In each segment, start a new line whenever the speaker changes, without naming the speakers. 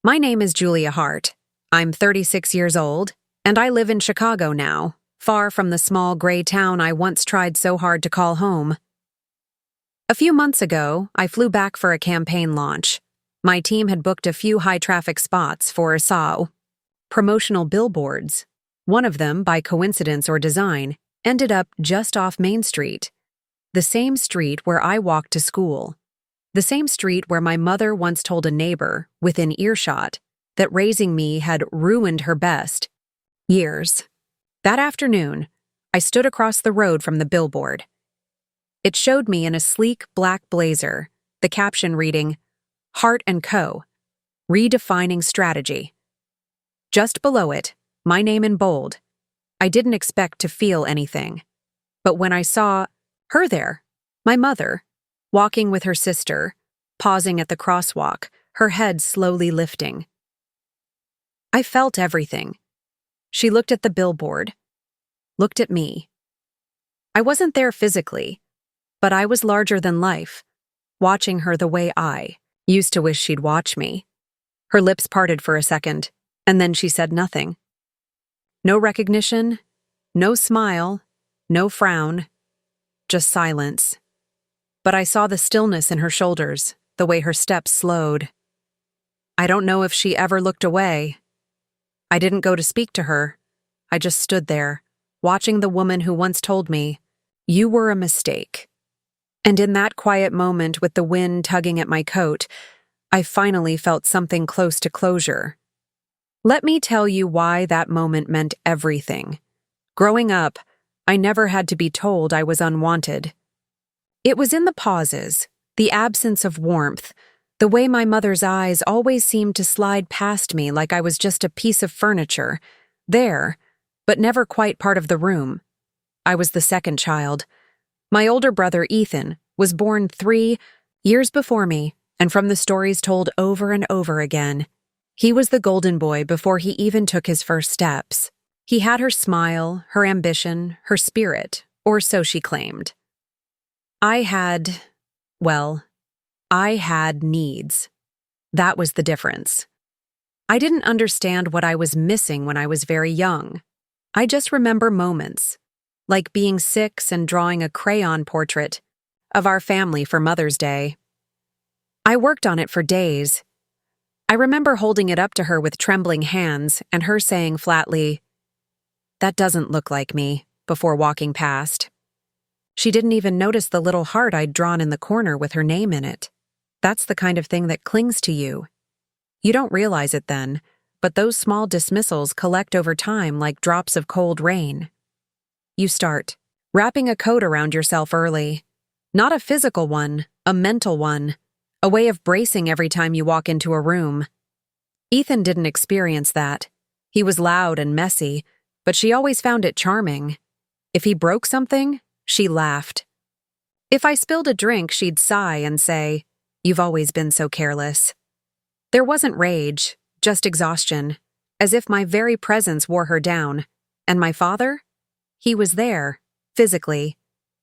My name is Julia Hart. I'm 36 years old, and I live in Chicago now, far from the small gray town I once tried so hard to call home. A few months ago, I flew back for a campaign launch. My team had booked a few high-traffic spots for SAW, promotional billboards. One of them, by coincidence or design, ended up just off Main Street, the same street where I walked to school. The same street where my mother once told a neighbor, within earshot, that raising me had ruined her best years. That afternoon, I stood across the road from the billboard. It showed me in a sleek black blazer, the caption reading, Hart & Co., Redefining Strategy. Just below it, my name in bold. I didn't expect to feel anything. But when I saw her there, my mother, walking with her sister, pausing at the crosswalk, her head slowly lifting, I felt everything. She looked at the billboard, looked at me. I wasn't there physically, but I was larger than life, watching her the way I used to wish she'd watch me. Her lips parted for a second, and then she said nothing. No recognition, no smile, no frown, just silence. But I saw the stillness in her shoulders, the way her steps slowed. I don't know if she ever looked away. I didn't go to speak to her. I just stood there, watching the woman who once told me, "You were a mistake." And in that quiet moment with the wind tugging at my coat, I finally felt something close to closure. Let me tell you why that moment meant everything. Growing up, I never had to be told I was unwanted. It was in the pauses, the absence of warmth, the way my mother's eyes always seemed to slide past me like I was just a piece of furniture, there, but never quite part of the room. I was the second child. My older brother, Ethan, was born 3 years before me, and from the stories told over and over again, he was the golden boy before he even took his first steps. He had her smile, her ambition, her spirit, or so she claimed. I had needs. That was the difference. I didn't understand what I was missing when I was very young. I just remember moments, like being 6 and drawing a crayon portrait of our family for Mother's Day. I worked on it for days. I remember holding it up to her with trembling hands and her saying flatly, "That doesn't look like me," before walking past. She didn't even notice the little heart I'd drawn in the corner with her name in it. That's the kind of thing that clings to you. You don't realize it then, but those small dismissals collect over time like drops of cold rain. You start wrapping a coat around yourself early. Not a physical one, a mental one. A way of bracing every time you walk into a room. Ethan didn't experience that. He was loud and messy, but she always found it charming. If he broke something, she laughed. If I spilled a drink, she'd sigh and say, "You've always been so careless." There wasn't rage, just exhaustion, as if my very presence wore her down. And my father? He was there, physically.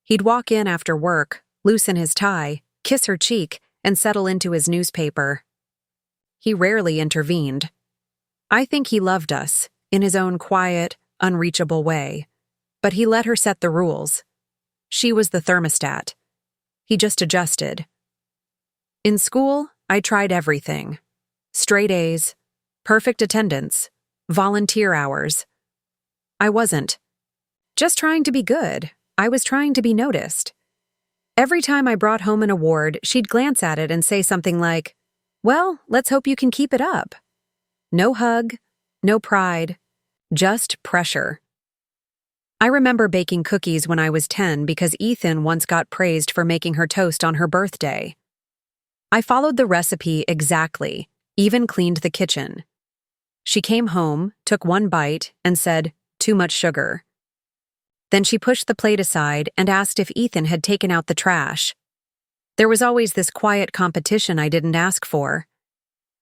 He'd walk in after work, loosen his tie, kiss her cheek, and settle into his newspaper. He rarely intervened. I think he loved us, in his own quiet, unreachable way. But he let her set the rules. She was the thermostat. He just adjusted. In school, I tried everything. Straight A's, perfect attendance, volunteer hours. I wasn't just trying to be good. I was trying to be noticed. Every time I brought home an award, she'd glance at it and say something like, "Well, let's hope you can keep it up." No hug, no pride, just pressure. I remember baking cookies when I was 10 because Ethan once got praised for making her toast on her birthday. I followed the recipe exactly, even cleaned the kitchen. She came home, took one bite, and said, "Too much sugar." Then she pushed the plate aside and asked if Ethan had taken out the trash. There was always this quiet competition I didn't ask for.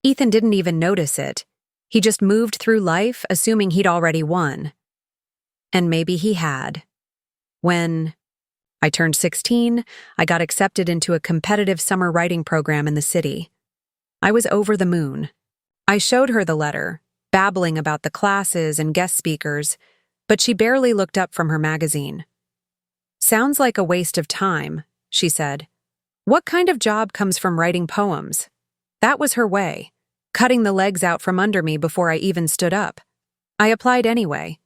Ethan didn't even notice it. He just moved through life assuming he'd already won. And maybe he had. When I turned 16, I got accepted into a competitive summer writing program in the city. I was over the moon. I showed her the letter, babbling about the classes and guest speakers, but she barely looked up from her magazine. "Sounds like a waste of time," she said. "What kind of job comes from writing poems?" That was her way, cutting the legs out from under me before I even stood up. I applied anyway.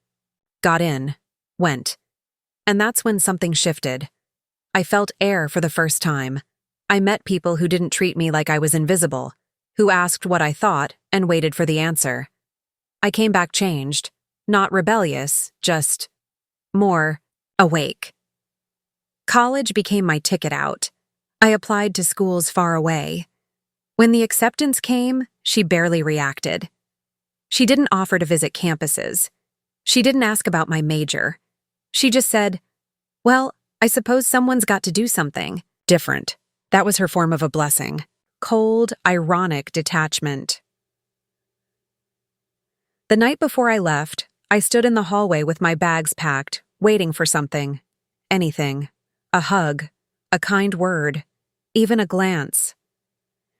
Got in. Went. And that's when something shifted. I felt air for the first time. I met people who didn't treat me like I was invisible, who asked what I thought and waited for the answer. I came back changed, not rebellious, just more awake. College became my ticket out. I applied to schools far away. When the acceptance came, she barely reacted. She didn't offer to visit campuses. She didn't ask about my major. She just said, "Well, I suppose someone's got to do something different." That was her form of a blessing. Cold, ironic detachment. The night before I left, I stood in the hallway with my bags packed, waiting for something. Anything. A hug. A kind word. Even a glance.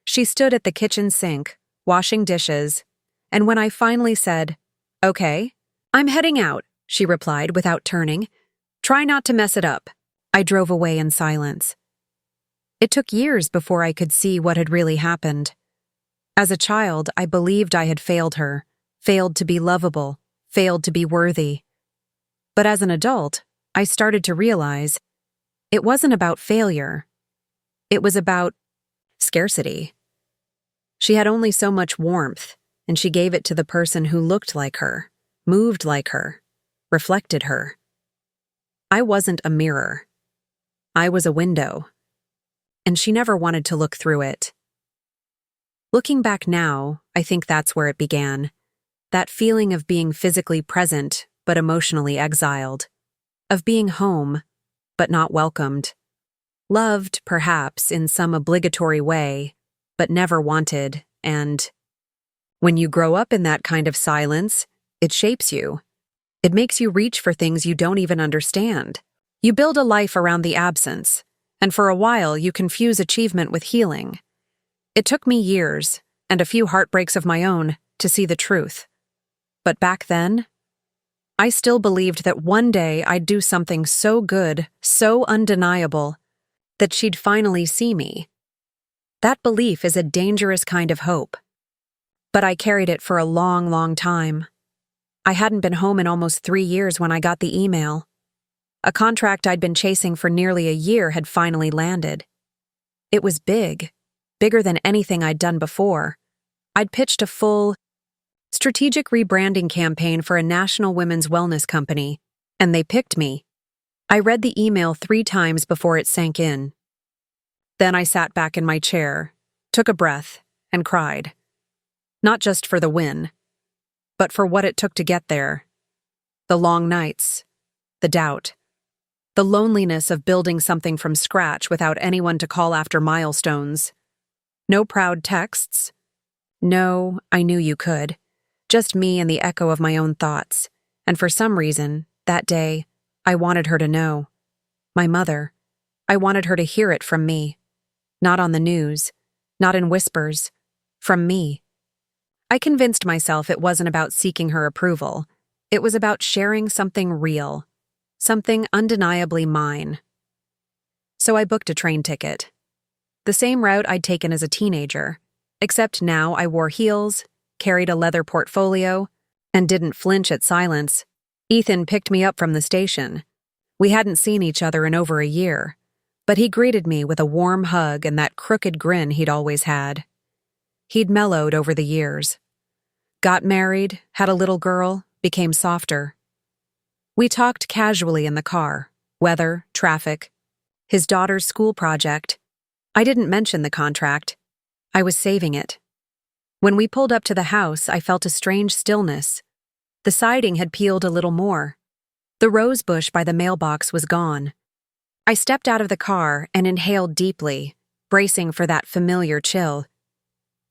She stood at the kitchen sink, washing dishes, and when I finally said, "Okay, I'm heading out," she replied without turning. "Try not to mess it up." I drove away in silence. It took years before I could see what had really happened. As a child, I believed I had failed her, failed to be lovable, failed to be worthy. But as an adult, I started to realize it wasn't about failure. It was about scarcity. She had only so much warmth, and she gave it to the person who looked like her, moved like her, reflected her. I wasn't a mirror. I was a window. And she never wanted to look through it. Looking back now, I think that's where it began. That feeling of being physically present, but emotionally exiled. Of being home, but not welcomed. Loved, perhaps, in some obligatory way, but never wanted, and when you grow up in that kind of silence, it shapes you. It makes you reach for things you don't even understand. You build a life around the absence, and for a while you confuse achievement with healing. It took me years, and a few heartbreaks of my own, to see the truth. But back then, I still believed that one day I'd do something so good, so undeniable, that she'd finally see me. That belief is a dangerous kind of hope. But I carried it for a long, long time. I hadn't been home in almost 3 years when I got the email. A contract I'd been chasing for nearly a year had finally landed. It was big, bigger than anything I'd done before. I'd pitched a full, strategic rebranding campaign for a national women's wellness company, and they picked me. I read the email 3 times before it sank in. Then I sat back in my chair, took a breath, and cried. Not just for the win, but for what it took to get there. The long nights, the doubt, the loneliness of building something from scratch without anyone to call after milestones. No proud texts. No, I knew you could. Just me and the echo of my own thoughts. And for some reason, that day, I wanted her to know. My mother. I wanted her to hear it from me. Not on the news. Not in whispers. From me. I convinced myself it wasn't about seeking her approval. It was about sharing something real. Something undeniably mine. So I booked a train ticket. The same route I'd taken as a teenager, except now I wore heels, carried a leather portfolio, and didn't flinch at silence. Ethan picked me up from the station. We hadn't seen each other in over a year, but he greeted me with a warm hug and that crooked grin he'd always had. He'd mellowed over the years. Got married, had a little girl, became softer. We talked casually in the car, weather, traffic, his daughter's school project. I didn't mention the contract. I was saving it. When we pulled up to the house, I felt a strange stillness. The siding had peeled a little more. The rose bush by the mailbox was gone. I stepped out of the car and inhaled deeply, bracing for that familiar chill.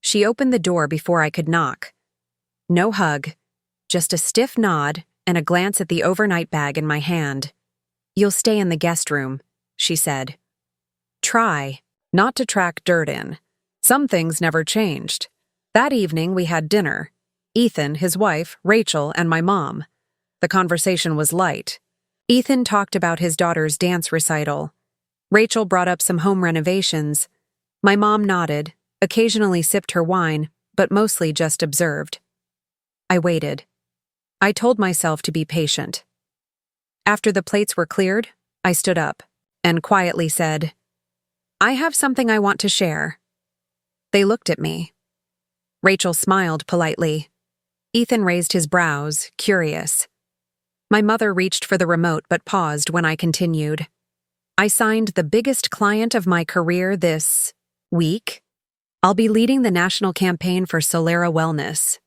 She opened the door before I could knock. No hug, just a stiff nod and a glance at the overnight bag in my hand. "You'll stay in the guest room," she said. Try not to track dirt in. Some things never changed. That evening, we had dinner. Ethan, his wife, Rachel, and my mom. The conversation was light. Ethan talked about his daughter's dance recital. Rachel brought up some home renovations. My mom nodded, occasionally sipped her wine, but mostly just observed. I waited. I told myself to be patient. After the plates were cleared, I stood up and quietly said, "I have something I want to share." They looked at me. Rachel smiled politely. Ethan raised his brows, curious. My mother reached for the remote but paused when I continued. I signed the biggest client of my career this week. I'll be leading the national campaign for Solera Wellness.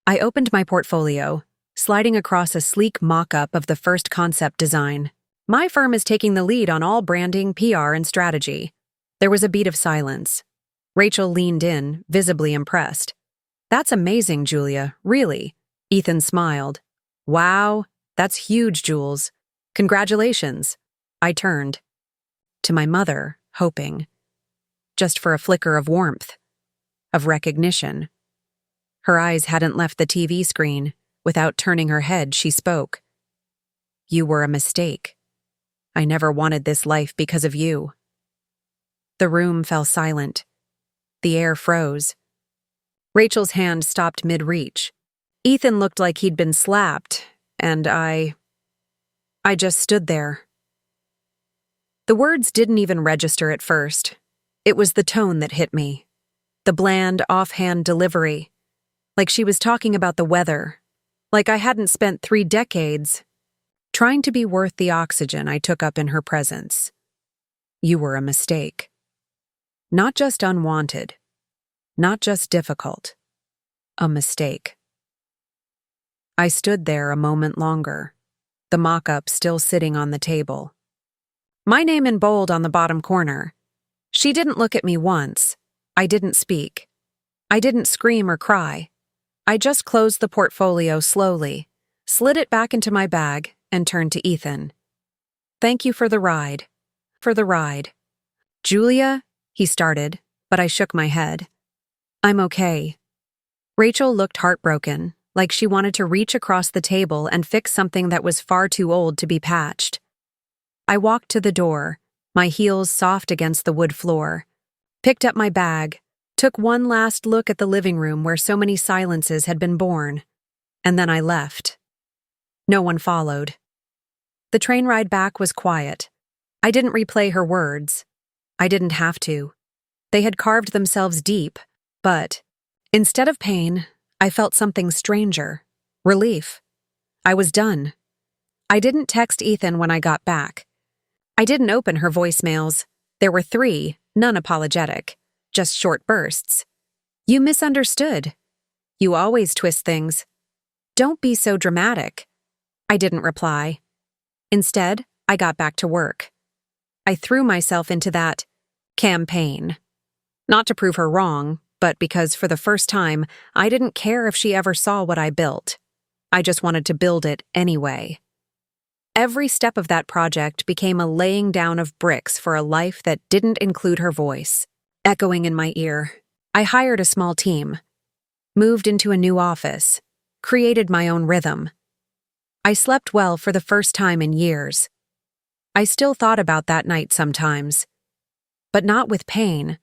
I opened my portfolio, sliding across a sleek mock-up of the first concept design. My firm is taking the lead on all branding, PR, and strategy. There was a beat of silence. Rachel leaned in, visibly impressed. "That's amazing, Julia, really." Ethan smiled. "Wow, that's huge, Jules. Congratulations." I turned to my mother, hoping, just for a flicker of warmth, of recognition. Her eyes hadn't left the TV screen. Without turning her head, she spoke. "You were a mistake. I never wanted this life because of you." The room fell silent. The air froze. Rachel's hand stopped mid-reach. Ethan looked like he'd been slapped, and I just stood there. The words didn't even register at first. It was the tone that hit me. The bland, offhand delivery. Like she was talking about the weather. Like I hadn't spent 3 decades trying to be worth the oxygen I took up in her presence. You were a mistake. Not just unwanted. Not just difficult. A mistake. I stood there a moment longer, the mock-up still sitting on the table. My name in bold on the bottom corner. She didn't look at me once. I didn't speak. I didn't scream or cry. I just closed the portfolio slowly, slid it back into my bag, and turned to Ethan. "Thank you for the ride." For the ride. "Julia," he started, but I shook my head. "I'm okay." Rachel looked heartbroken, like she wanted to reach across the table and fix something that was far too old to be patched. I walked to the door, my heels soft against the wood floor, picked up my bag, took one last look at the living room where so many silences had been born, and then I left. No one followed. The train ride back was quiet. I didn't replay her words. I didn't have to. They had carved themselves deep, but instead of pain, I felt something stranger. Relief. I was done. I didn't text Ethan when I got back. I didn't open her voicemails. There were 3, none apologetic, just short bursts. "You misunderstood. You always twist things. Don't be so dramatic." I didn't reply. Instead, I got back to work. I threw myself into that campaign. Not to prove her wrong, but because for the first time, I didn't care if she ever saw what I built. I just wanted to build it anyway. Every step of that project became a laying down of bricks for a life that didn't include her voice, echoing in my ear. I hired a small team, moved into a new office, created my own rhythm. I slept well for the first time in years. I still thought about that night sometimes, but not with pain.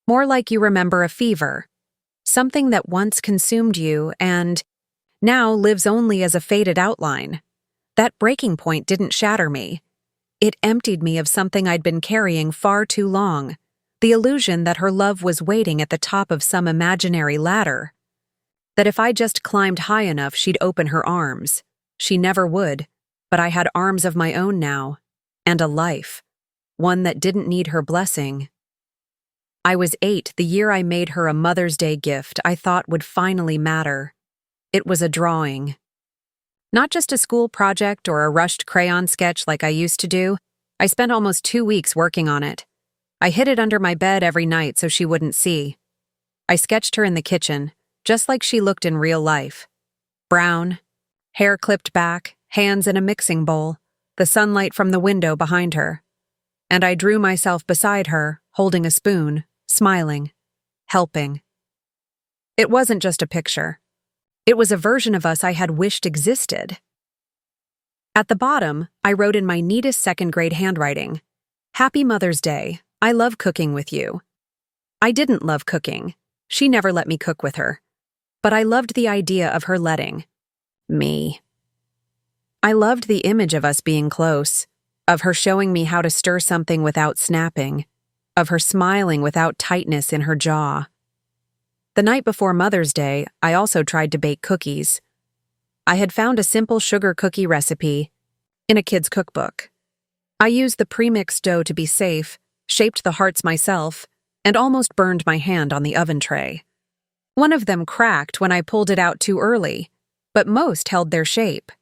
More like you remember a fever, something that once consumed you and now lives only as a faded outline. That breaking point didn't shatter me. It emptied me of something I'd been carrying far too long, the illusion that her love was waiting at the top of some imaginary ladder. That if I just climbed high enough, she'd open her arms. She never would, but I had arms of my own now, and a life, one that didn't need her blessing. I was 8 the year I made her a Mother's Day gift I thought would finally matter. It was a drawing. Not just a school project or a rushed crayon sketch like I used to do. I spent almost 2 weeks working on it. I hid it under my bed every night so she wouldn't see. I sketched her in the kitchen, just like she looked in real life. Brown, hair clipped back, hands in a mixing bowl, the sunlight from the window behind her. And I drew myself beside her, holding a spoon, smiling, helping. It wasn't just a picture. It was a version of us I had wished existed. At the bottom, I wrote in my neatest second-grade handwriting, "Happy Mother's Day. I love cooking with you." I didn't love cooking. She never let me cook with her. But I loved the idea of her letting me. I loved the image of us being close, of her showing me how to stir something without snapping, of her smiling without tightness in her jaw. The night before Mother's Day, I also tried to bake cookies. I had found a simple sugar cookie recipe in a kid's cookbook. I used the premixed dough to be safe, shaped the hearts myself, and almost burned my hand on the oven tray. One of them cracked when I pulled it out too early, but most held their shape.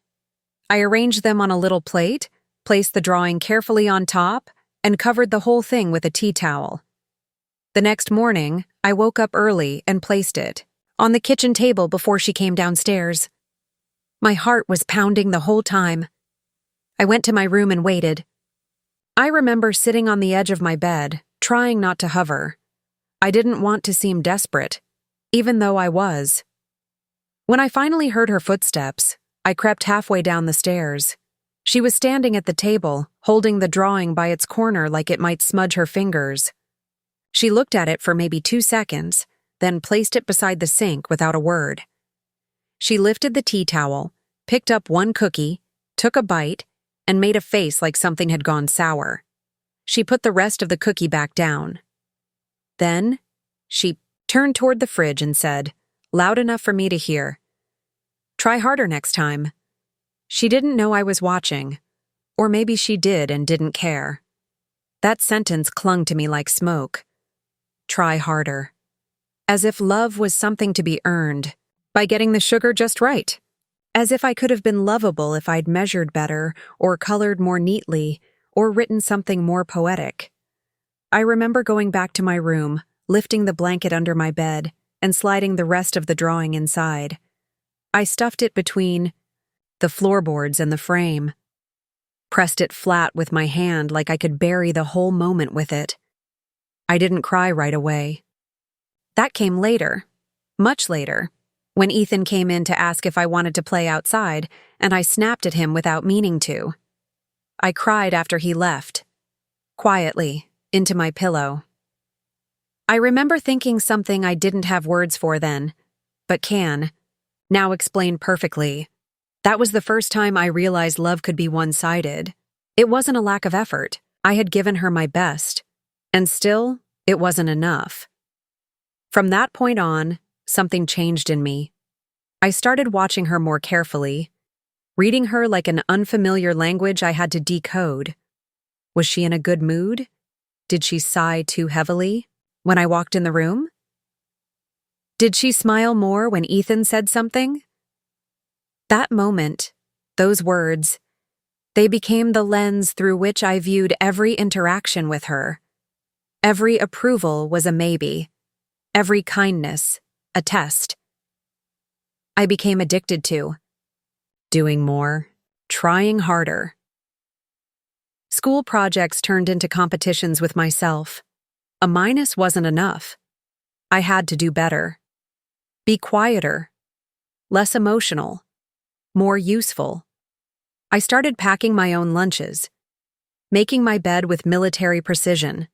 I arranged them on a little plate, placed the drawing carefully on top, and covered the whole thing with a tea towel. The next morning, I woke up early and placed it on the kitchen table before she came downstairs. My heart was pounding the whole time. I went to my room and waited. I remember sitting on the edge of my bed, trying not to hover. I didn't want to seem desperate, even though I was. When I finally heard her footsteps, I crept halfway down the stairs. She was standing at the table, holding the drawing by its corner like it might smudge her fingers. She looked at it for maybe 2 seconds, then placed it beside the sink without a word. She lifted the tea towel, picked up one cookie, took a bite, and made a face like something had gone sour. She put the rest of the cookie back down. Then, she turned toward the fridge and said, loud enough for me to hear, "Try harder next time." She didn't know I was watching, or maybe she did and didn't care. That sentence clung to me like smoke. Try harder. As if love was something to be earned by getting the sugar just right. As if I could have been lovable if I'd measured better, or colored more neatly, or written something more poetic. I remember going back to my room, lifting the blanket under my bed, and sliding the rest of the drawing inside. I stuffed it between the floorboards and the frame, pressed it flat with my hand like I could bury the whole moment with it. I didn't cry right away. That came later, much later, when Ethan came in to ask if I wanted to play outside, and I snapped at him without meaning to. I cried after he left, quietly, into my pillow. I remember thinking something I didn't have words for then, but can now explain perfectly. That was the first time I realized love could be one-sided. It wasn't a lack of effort. I had given her my best, and still, it wasn't enough. From that point on, something changed in me. I started watching her more carefully, reading her like an unfamiliar language I had to decode. Was she in a good mood? Did she sigh too heavily when I walked in the room? Did she smile more when Ethan said something? That moment, those words, they became the lens through which I viewed every interaction with her. Every approval was a maybe. Every kindness, a test. I became addicted to doing more, trying harder. School projects turned into competitions with myself. A minus wasn't enough. I had to do better. Be quieter, less emotional, more useful. I started packing my own lunches, making my bed with military precision,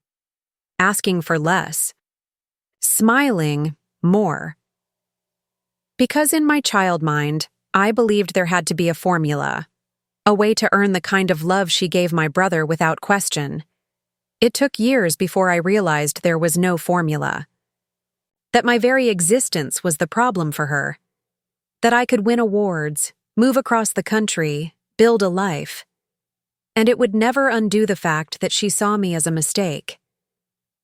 asking for less, smiling more. Because in my child mind, I believed there had to be a formula, a way to earn the kind of love she gave my brother without question. It took years before I realized there was no formula. That my very existence was the problem for her. That I could win awards, move across the country, build a life. And it would never undo the fact that she saw me as a mistake.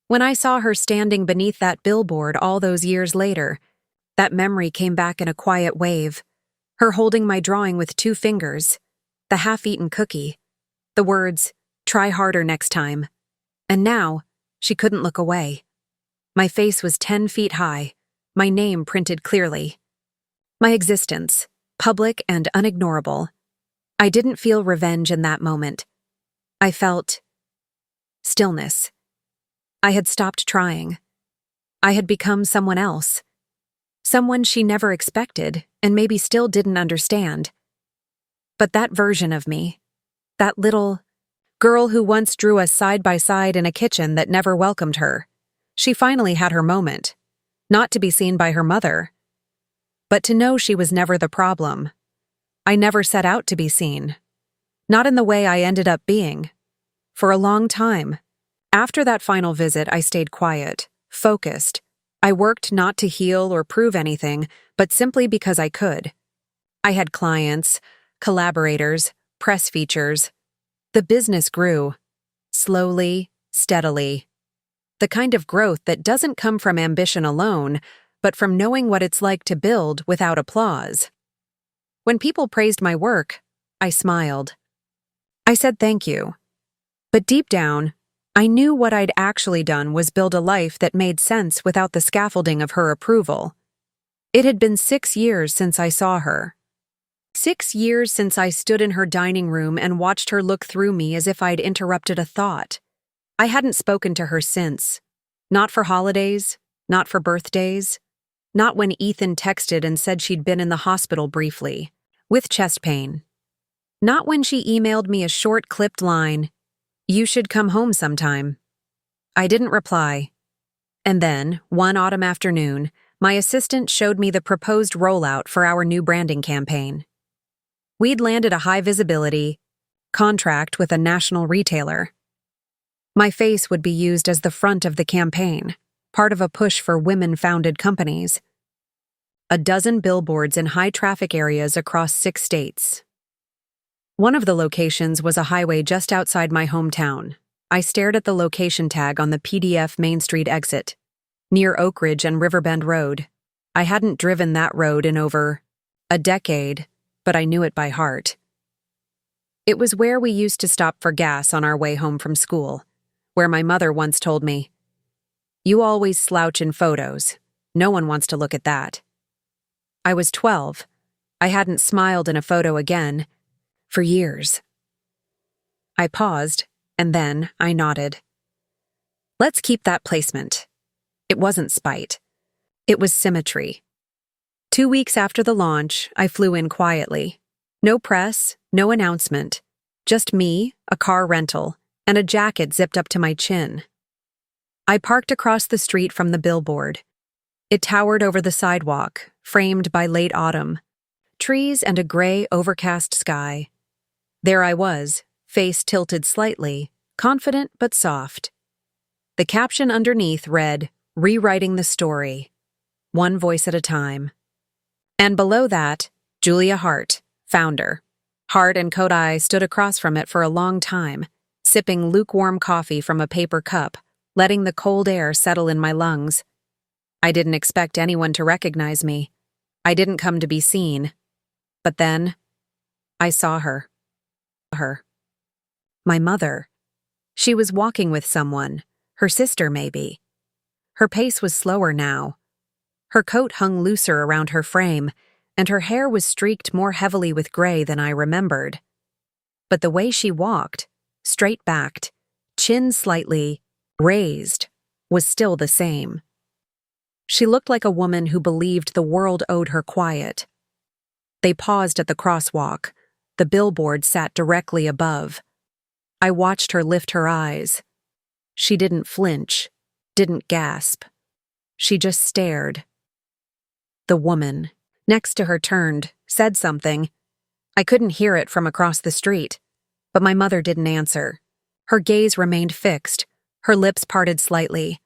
When I saw her standing beneath that billboard all those years later, that memory came back in a quiet wave, her holding my drawing with 2 fingers, the half-eaten cookie, the words, "Try harder next time." And now, she couldn't look away. My face was 10 feet high, my name printed clearly. My existence, public and unignorable. I didn't feel revenge in that moment. I felt stillness. I had stopped trying. I had become someone else. Someone she never expected and maybe still didn't understand. But that version of me, that little girl who once drew us side by side in a kitchen that never welcomed her, she finally had her moment. Not to be seen by her mother, but to know she was never the problem. I never set out to be seen. Not in the way I ended up being. For a long time. After that final visit, I stayed quiet, focused. I worked not to heal or prove anything, but simply because I could. I had clients, collaborators, press features. The business grew. Slowly, steadily. The kind of growth that doesn't come from ambition alone, but from knowing what it's like to build without applause. When people praised my work, I smiled. I said thank you. But deep down, I knew what I'd actually done was build a life that made sense without the scaffolding of her approval. It had been 6 years since I saw her. 6 years since I stood in her dining room and watched her look through me as if I'd interrupted a thought. I hadn't spoken to her since. Not for holidays, not for birthdays, not when Ethan texted and said she'd been in the hospital briefly, with chest pain. Not when she emailed me a short clipped line, "You should come home sometime." I didn't reply. And then, one autumn afternoon, my assistant showed me the proposed rollout for our new branding campaign. We'd landed a high-visibility contract with a national retailer. My face would be used as the front of the campaign, part of a push for women-founded companies. 12 billboards in high-traffic areas across 6 states. One of the locations was a highway just outside my hometown. I stared at the location tag on the PDF Main Street exit, near Oak Ridge and Riverbend Road. I hadn't driven that road in over a decade, but I knew it by heart. It was where we used to stop for gas on our way home from school, where my mother once told me, "You always slouch in photos. No one wants to look at that." I was 12. I hadn't smiled in a photo again for years. I paused, and then I nodded. Let's keep that placement. It wasn't spite. It was symmetry. 2 weeks after the launch, I flew in quietly. No press, no announcement. Just me, a car rental, and a jacket zipped up to my chin. I parked across the street from the billboard. It towered over the sidewalk, framed by late autumn, trees and a gray, overcast sky. There I was, face tilted slightly, confident but soft. The caption underneath read, "Rewriting the story, one voice at a time." And below that, Julia Hart, founder. Hart and Kodai stood across from it for a long time, sipping lukewarm coffee from a paper cup, letting the cold air settle in my lungs. I didn't expect anyone to recognize me. I didn't come to be seen. But then, I saw her. My mother. She was walking with someone, her sister maybe. Her pace was slower now. Her coat hung looser around her frame, and her hair was streaked more heavily with gray than I remembered. But the way she walked, straight-backed, chin slightly raised, was still the same. She looked like a woman who believed the world owed her quiet. They paused at the crosswalk. The billboard sat directly above. I watched her lift her eyes. She didn't flinch, didn't gasp. She just stared. The woman next to her turned, said something. I couldn't hear it from across the street, but my mother didn't answer. Her gaze remained fixed, her lips parted slightly.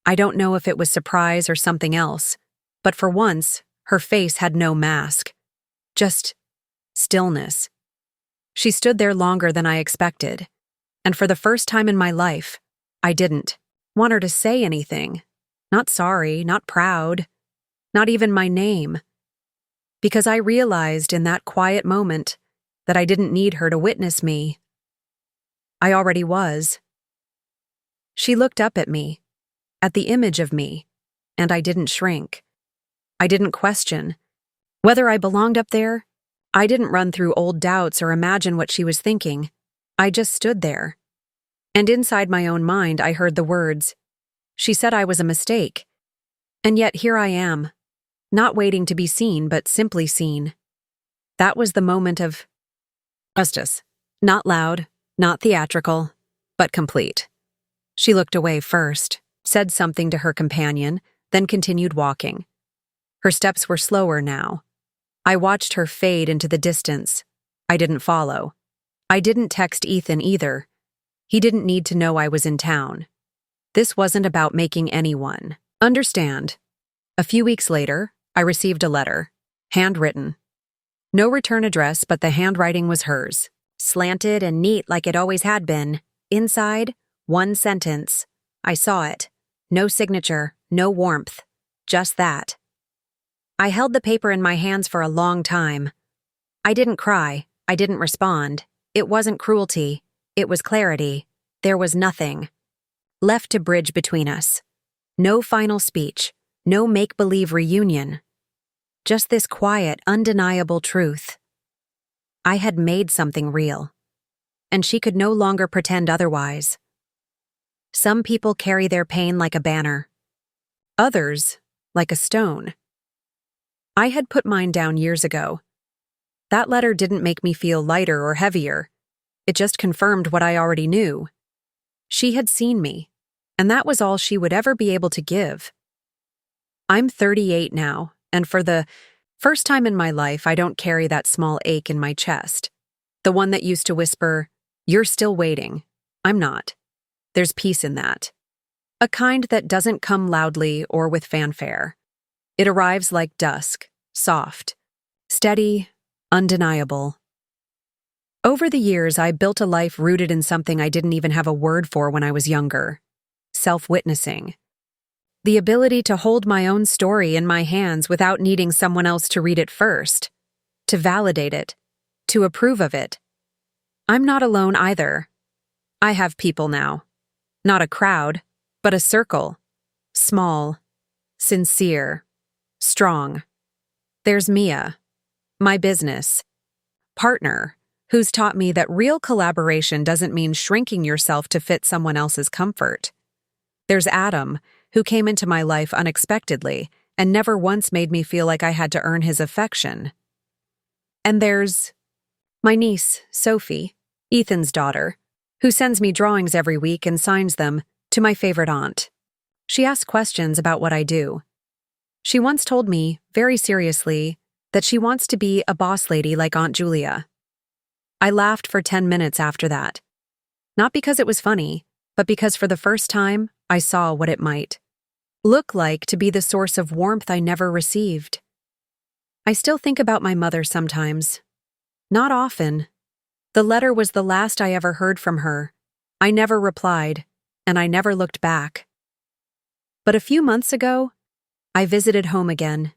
I don't know if it was surprise or something else, but for once, her face had no mask. Just stillness. She stood there longer than I expected, and for the first time in my life, I didn't want her to say anything. Not sorry, not proud, not even my name. Because I realized in that quiet moment that I didn't need her to witness me. I already was. She looked up at me, at the image of me, and I didn't shrink. I didn't question whether I belonged up there. I didn't run through old doubts or imagine what she was thinking. I just stood there. And inside my own mind, I heard the words, "She said I was a mistake. And yet here I am. not waiting to be seen but simply seen. That was the moment of justice. Not loud, not theatrical, but complete. She looked away first, said something to her companion, then continued walking. Her steps were slower now. I watched her fade into the distance. I didn't follow. I didn't text Ethan either. He didn't need to know I was in town. This wasn't about making anyone understand. A few weeks later, I received a letter, handwritten. No return address, but the handwriting was hers. Slanted and neat like it always had been. Inside, one sentence. I saw it. No signature, no warmth. Just that. I held the paper in my hands for a long time. I didn't cry. I didn't respond. It wasn't cruelty. It was clarity. There was nothing left to bridge between us. No final speech. No make-believe reunion. Just this quiet, undeniable truth. I had made something real, and she could no longer pretend otherwise. Some people carry their pain like a banner. Others, like a stone. I had put mine down years ago. That letter didn't make me feel lighter or heavier. It just confirmed what I already knew. She had seen me, and that was all she would ever be able to give. I'm 38 now, and for the first time in my life, I don't carry that small ache in my chest. The one that used to whisper, "You're still waiting." I'm not. There's peace in that. A kind that doesn't come loudly or with fanfare. It arrives like dusk, soft, steady, undeniable. Over the years, I built a life rooted in something I didn't even have a word for when I was younger. Self-witnessing. The ability to hold my own story in my hands without needing someone else to read it first, to validate it, to approve of it. I'm not alone either. I have people now. Not a crowd, but a circle. Small, sincere, strong. There's Mia, my business partner, who's taught me that real collaboration doesn't mean shrinking yourself to fit someone else's comfort. There's Adam, who came into my life unexpectedly and never once made me feel like I had to earn his affection. And there's my niece, Sophie, Ethan's daughter, who sends me drawings every week and signs them to my favorite aunt. She asks questions about what I do. She once told me, very seriously, that she wants to be a boss lady like Aunt Julia. I laughed for 10 minutes after that. Not because it was funny, but because for the first time, I saw what it might look like to be the source of warmth I never received. I still think about my mother sometimes. Not often. The letter was the last I ever heard from her. I never replied, and I never looked back. But a few months ago, I visited home again.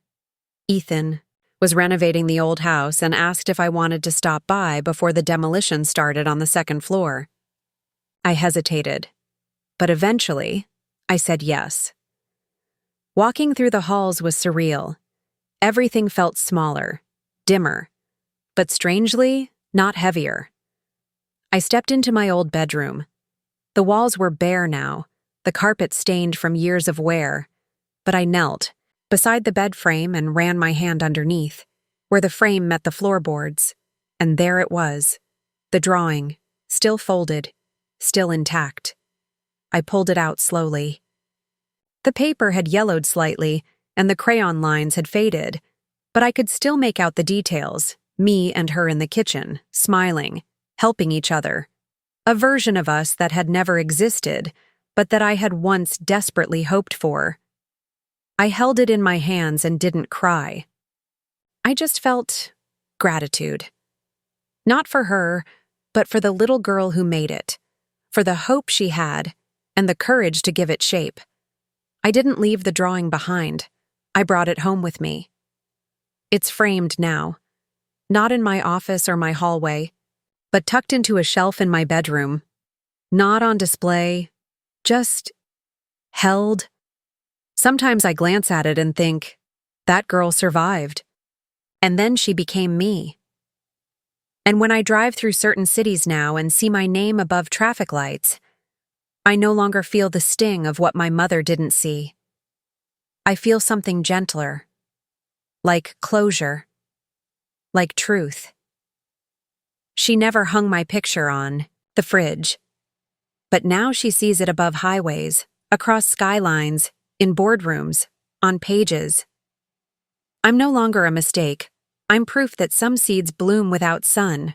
Ethan was renovating the old house and asked if I wanted to stop by before the demolition started on the second floor. I hesitated, but eventually, I said yes. Walking through the halls was surreal. Everything felt smaller, dimmer, but strangely, not heavier. I stepped into my old bedroom. The walls were bare now, the carpet stained from years of wear, but I knelt beside the bed frame and ran my hand underneath, where the frame met the floorboards, and there it was, the drawing, still folded, still intact. I pulled it out slowly. The paper had yellowed slightly, and the crayon lines had faded, but I could still make out the details, me and her in the kitchen, smiling, helping each other. A version of us that had never existed, but that I had once desperately hoped for. I held it in my hands and didn't cry. I just felt gratitude. Not for her, but for the little girl who made it, for the hope she had, and the courage to give it shape. I didn't leave the drawing behind. I brought it home with me. It's framed now, not in my office or my hallway, but tucked into a shelf in my bedroom. Not on display, just held. Sometimes I glance at it and think, that girl survived. And then she became me. And when I drive through certain cities now and see my name above traffic lights, I no longer feel the sting of what my mother didn't see. I feel something gentler, like closure, like truth. She never hung my picture on the fridge, but now she sees it above highways, across skylines, in boardrooms, on pages. I'm no longer a mistake. I'm proof that some seeds bloom without sun.